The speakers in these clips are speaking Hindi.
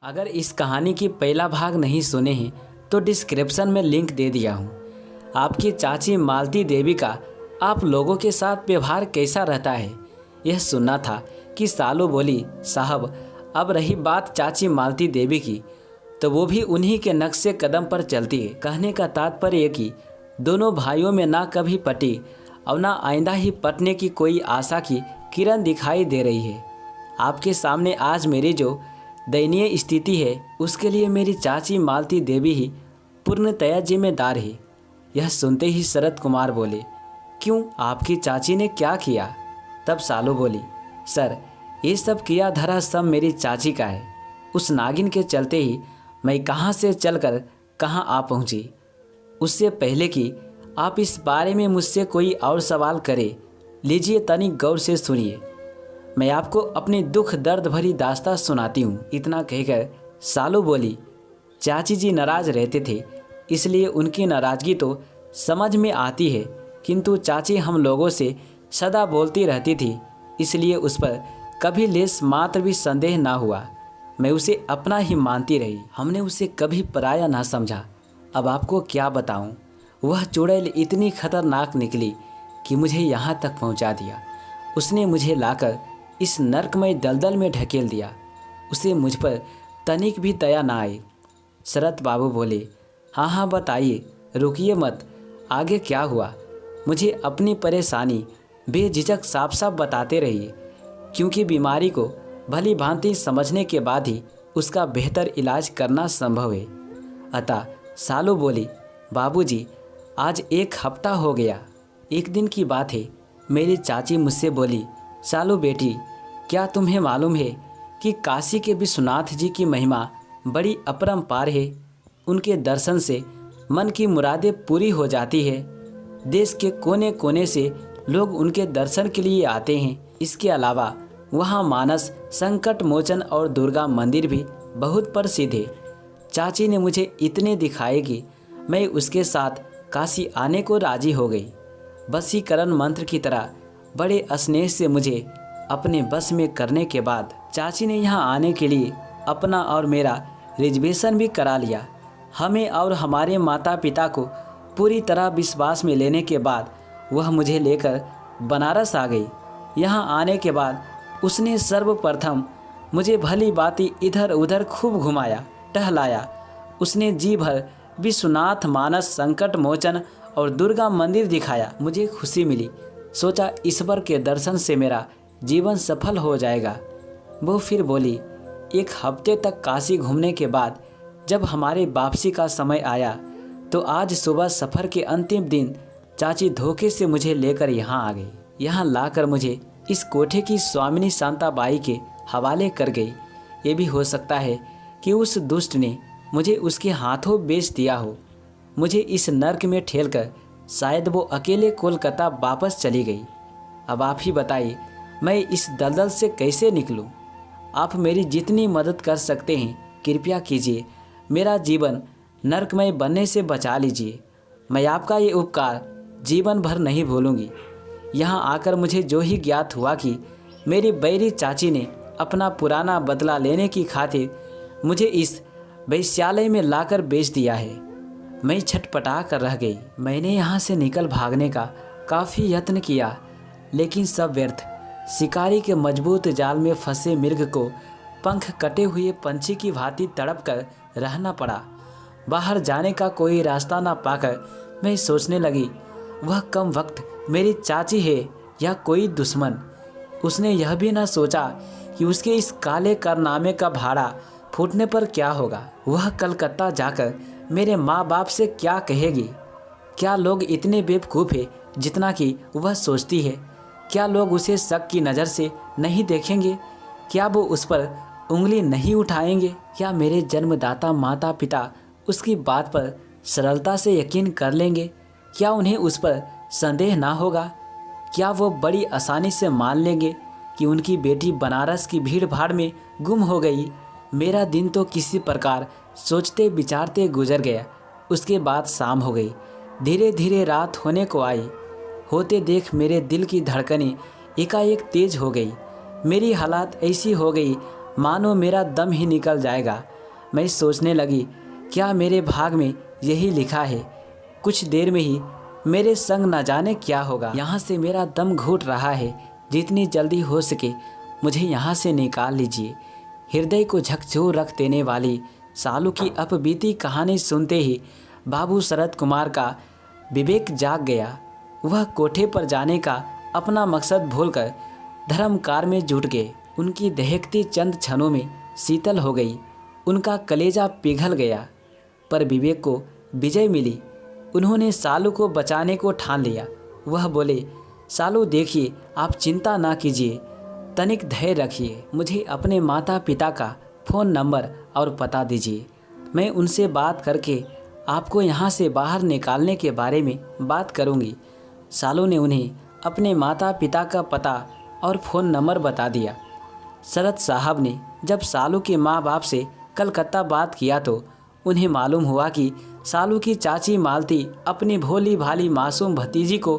अगर इस कहानी की पहला भाग नहीं सुने हैं तो डिस्क्रिप्शन में लिंक दे दिया हूँ। आपकी चाची मालती देवी का आप लोगों के साथ व्यवहार कैसा रहता है यह सुनना था कि सालू बोली, साहब अब रही बात चाची मालती देवी की तो वो भी उन्हीं के नक्शे कदम पर चलती है। कहने का तात्पर्य कि दोनों भाइयों में ना कभी पटी और ना आइंदा ही पटने की कोई आशा की किरण दिखाई दे रही है। आपके सामने आज मेरी जो दयनीय स्थिति है उसके लिए मेरी चाची मालती देवी ही पूर्णतया जिम्मेदार है। यह सुनते ही शरद कुमार बोले, क्यों, आपकी चाची ने क्या किया? तब सालू बोली, सर ये सब किया धरा सब मेरी चाची का है। उस नागिन के चलते ही मैं कहाँ से चलकर कहाँ आ पहुँची। उससे पहले कि आप इस बारे में मुझसे कोई और सवाल करें, लीजिए तनिक गौर से सुनिए। मैं आपको अपनी दुख दर्द भरी दास्तां सुनाती हूँ। इतना कहकर सालू बोली, चाची जी नाराज रहते थे इसलिए उनकी नाराज़गी तो समझ में आती है, किंतु चाची हम लोगों से सदा बोलती रहती थी इसलिए उस पर कभी लेस मात्र भी संदेह ना हुआ। मैं उसे अपना ही मानती रही। हमने उसे कभी पराया ना समझा। अब आपको क्या बताऊं, वह चुड़ैल इतनी खतरनाक निकली कि मुझे यहाँ तक पहुँचा दिया। उसने मुझे लाकर इस नर्कमय दलदल में ढकेल दिया। उसे मुझ पर तनिक भी दया ना आई। शरत बाबू बोले, हाँ हाँ बताइए, रुकिए मत, आगे क्या हुआ? मुझे अपनी परेशानी बेझिझक साफ साफ बताते रहिए, क्योंकि बीमारी को भली भांति समझने के बाद ही उसका बेहतर इलाज करना संभव है। अतः सालू बोली, बाबूजी आज 1 हफ्ता हो गया। एक दिन की बात है, मेरी चाची मुझसे बोली, सालू बेटी क्या तुम्हें मालूम है कि काशी के विश्वनाथ जी की महिमा बड़ी अपरंपार है। उनके दर्शन से मन की मुरादें पूरी हो जाती है। देश के कोने कोने से लोग उनके दर्शन के लिए आते हैं। इसके अलावा वहाँ मानस संकट मोचन और दुर्गा मंदिर भी बहुत प्रसिद्ध है। चाची ने मुझे इतने दिखाए कि मैं उसके साथ काशी आने को राजी हो गई। वशीकरण मंत्र की तरह बड़े स्नेह से मुझे अपने बस में करने के बाद चाची ने यहाँ आने के लिए अपना और मेरा रिजर्वेशन भी करा लिया। हमें और हमारे माता पिता को पूरी तरह विश्वास में लेने के बाद वह मुझे लेकर बनारस आ गई। यहाँ आने के बाद उसने सर्वप्रथम मुझे भली भांति इधर उधर खूब घुमाया टहलाया। उसने जी भर विश्वनाथ मानस संकट मोचन और दुर्गा मंदिर दिखाया। मुझे खुशी मिली। सोचा ईश्वर के दर्शन से मेरा जीवन सफल हो जाएगा। वो फिर बोली, 1 हफ्ते तक काशी घूमने के बाद जब हमारे वापसी का समय आया तो आज सुबह सफ़र के अंतिम दिन चाची धोखे से मुझे लेकर यहाँ आ गई। यहाँ लाकर मुझे इस कोठे की स्वामिनी शांताबाई के हवाले कर गई। ये भी हो सकता है कि उस दुष्ट ने मुझे उसके हाथों बेच दिया हो। मुझे इस नर्क में ठेलकर शायद वो अकेले कोलकाता वापस चली गई। अब आप ही बताइए, मैं इस दलदल से कैसे निकलूं? आप मेरी जितनी मदद कर सकते हैं कृपया कीजिए। मेरा जीवन नर्कमय बनने से बचा लीजिए। मैं आपका ये उपकार जीवन भर नहीं भूलूंगी। यहाँ आकर मुझे जो ही ज्ञात हुआ कि मेरी बैरी चाची ने अपना पुराना बदला लेने की खातिर मुझे इस वैश्यालय में लाकर बेच दिया है, मैं छटपटा कर रह गई। मैंने यहाँ से निकल भागने का काफ़ी यत्न किया, लेकिन सब व्यर्थ। शिकारी के मजबूत जाल में फंसे मृग को पंख कटे हुए पंछी की भांति तड़प कर रहना पड़ा। बाहर जाने का कोई रास्ता ना पाकर मैं सोचने लगी, वह कम वक्त मेरी चाची है या कोई दुश्मन। उसने यह भी ना सोचा कि उसके इस काले कारनामे का भाड़ा फूटने पर क्या होगा। वह कलकत्ता जाकर मेरे माँ बाप से क्या कहेगी? क्या लोग इतने बेवकूफ़ है जितना कि वह सोचती है? क्या लोग उसे शक की नज़र से नहीं देखेंगे? क्या वो उस पर उंगली नहीं उठाएंगे? क्या मेरे जन्मदाता माता पिता उसकी बात पर सरलता से यकीन कर लेंगे? क्या उन्हें उस पर संदेह ना होगा? क्या वो बड़ी आसानी से मान लेंगे कि उनकी बेटी बनारस की भीड़ भाड़ में गुम हो गई? मेरा दिन तो किसी प्रकार सोचते विचारते गुजर गया। उसके बाद शाम हो गई। धीरे धीरे रात होने को आई। होते देख मेरे दिल की धड़कनें एकाएक तेज हो गई। मेरी हालत ऐसी हो गई मानो मेरा दम ही निकल जाएगा। मैं सोचने लगी, क्या मेरे भाग में यही लिखा है? कुछ देर में ही मेरे संग न जाने क्या होगा। यहाँ से मेरा दम घुट रहा है, जितनी जल्दी हो सके मुझे यहाँ से निकाल लीजिए। हृदय को झकझोर रख देने वाली सालू की अपबीती कहानी सुनते ही बाबू शरद कुमार का विवेक जाग गया। वह कोठे पर जाने का अपना मकसद भूलकर धर्मकार में जुट गए। उनकी दहकती चंद क्षणों में शीतल हो गई, उनका कलेजा पिघल गया। पर विवेक को विजय मिली। उन्होंने सालू को बचाने को ठान लिया। वह बोले, सालू देखिए, आप चिंता ना कीजिए, तनिक धैर्य रखिए। मुझे अपने माता पिता का फ़ोन नंबर और पता दीजिए। मैं उनसे बात करके आपको यहाँ से बाहर निकालने के बारे में बात करूँगी। सालू ने उन्हें अपने माता पिता का पता और फ़ोन नंबर बता दिया। शरद साहब ने जब सालू के माँ बाप से कलकत्ता बात किया तो उन्हें मालूम हुआ कि सालू की चाची मालती अपनी भोली भाली मासूम भतीजी को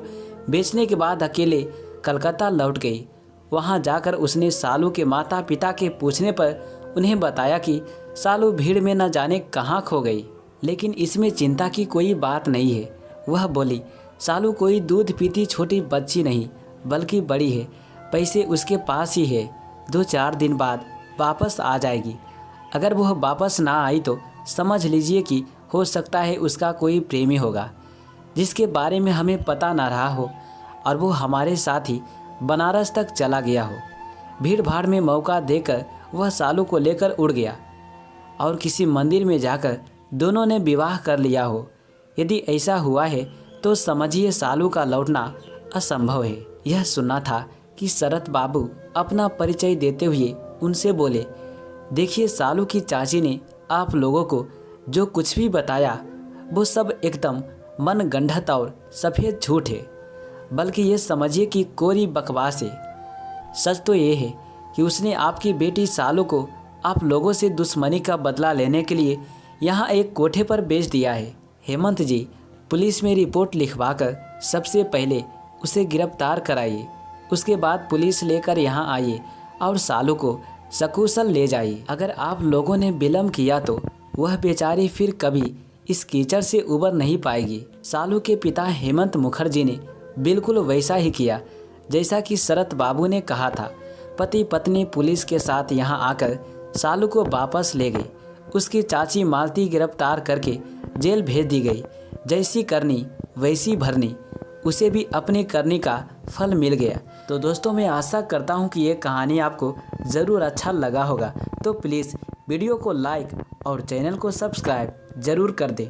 बेचने के बाद अकेले कलकत्ता लौट गई। वहां जाकर उसने सालू के माता पिता के पूछने पर उन्हें बताया कि सालू भीड़ में न जाने कहाँ खो गई। लेकिन इसमें चिंता की कोई बात नहीं है। वह बोली, सालू कोई दूध पीती छोटी बच्ची नहीं बल्कि बड़ी है। पैसे उसके पास ही है, 2-4 दिन बाद वापस आ जाएगी। अगर वह वापस ना आई तो समझ लीजिए कि हो सकता है उसका कोई प्रेमी होगा जिसके बारे में हमें पता ना रहा हो और वो हमारे साथ ही बनारस तक चला गया हो। भीड़ भाड़ में मौका देकर वह सालू को लेकर उड़ गया और किसी मंदिर में जाकर दोनों ने विवाह कर लिया हो। यदि ऐसा हुआ है तो समझिए सालू का लौटना असंभव है। यह सुनना था कि शरद बाबू अपना परिचय देते हुए उनसे बोले, देखिए, सालू की चाची ने आप लोगों को जो कुछ भी बताया वो सब एकदम मनगढ़ंत और सफ़ेद झूठ है, बल्कि ये समझिए कि कोरी बकवास है। सच तो ये है कि उसने आपकी बेटी सालू को आप लोगों से दुश्मनी का बदला लेने के लिए यहाँ एक कोठे पर बेच दिया है। हेमंत जी, पुलिस में रिपोर्ट लिखवाकर सबसे पहले उसे गिरफ्तार कराइए, उसके बाद पुलिस लेकर यहाँ आइए और सालू को सकुशल ले जाइए। अगर आप लोगों ने विलम्ब किया तो वह बेचारी फिर कभी इस कीचड़ से उबर नहीं पाएगी। सालू के पिता हेमंत मुखर्जी ने बिल्कुल वैसा ही किया जैसा कि शरद बाबू ने कहा था। पति पत्नी पुलिस के साथ यहाँ आकर सालू को वापस ले गए। उसकी चाची मालती गिरफ्तार करके जेल भेज दी गई। जैसी करनी वैसी भरनी, उसे भी अपनी करनी का फल मिल गया। तो दोस्तों, मैं आशा करता हूँ कि ये कहानी आपको ज़रूर अच्छा लगा होगा। तो प्लीज़ वीडियो को लाइक और चैनल को सब्सक्राइब ज़रूर कर दें।